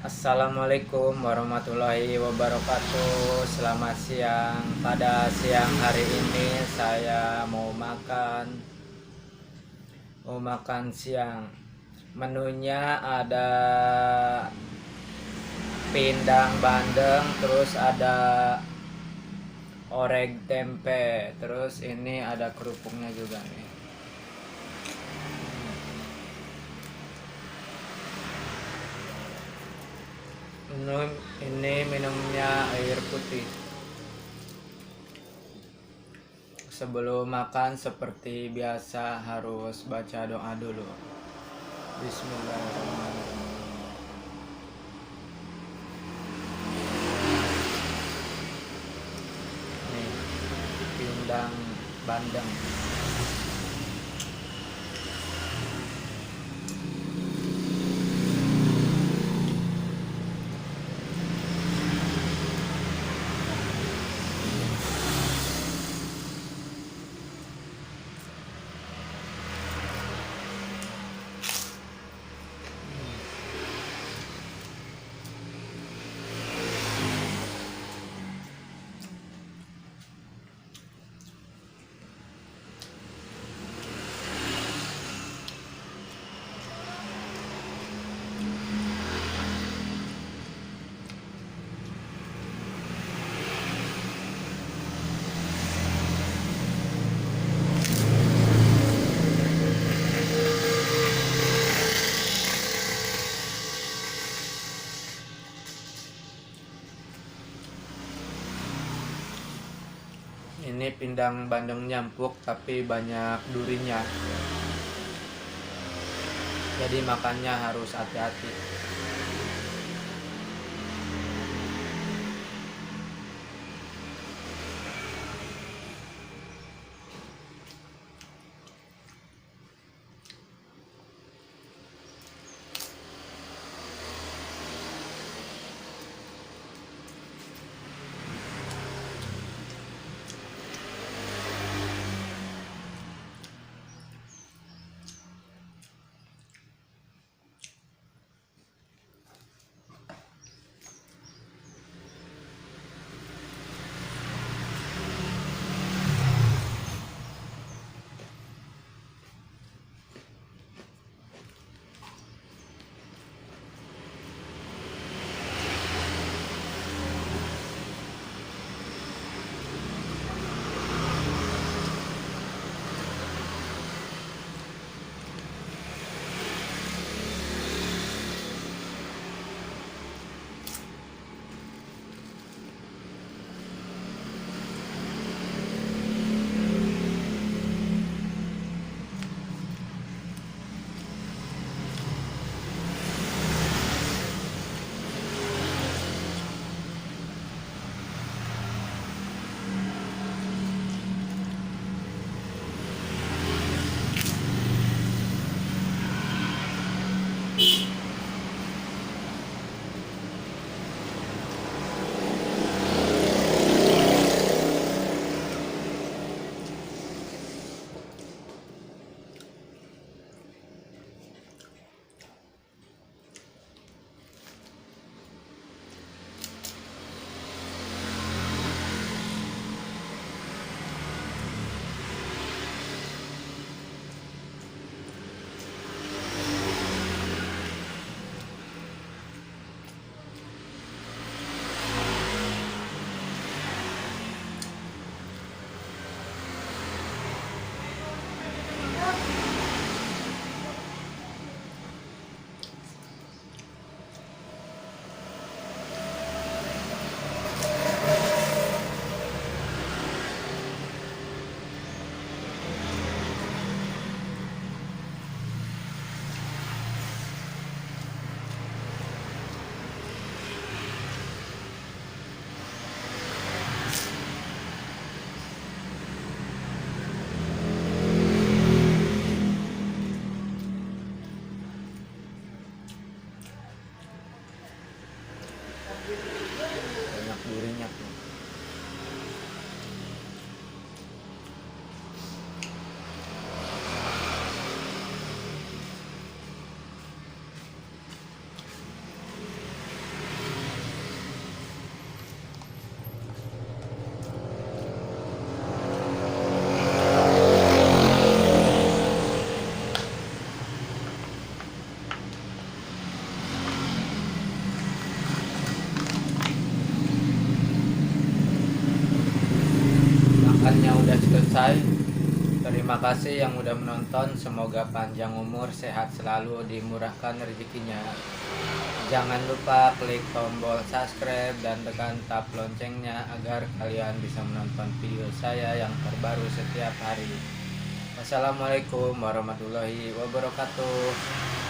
Assalamualaikum warahmatullahi wabarakatuh. Selamat siang. Pada siang hari ini saya mau makan siang. Menunya ada pindang bandeng, terus ada orek tempe, terus ini ada kerupuknya juga nih. Ini minumnya air putih. Sebelum makan seperti biasa harus baca doa dulu. Bismillahirrahmanirrahim. Nih, pindang bandeng. Ini pindang bandeng nyampuk tapi banyak durinya. Jadi makannya harus hati-hati. Banyak durinya tuh. selesai. Terima kasih yang udah menonton. Semoga panjang umur, sehat selalu, dimurahkan rezekinya. Jangan lupa klik tombol subscribe dan tekan tab loncengnya agar kalian bisa menonton video saya yang terbaru setiap hari. Wassalamualaikum warahmatullahi wabarakatuh.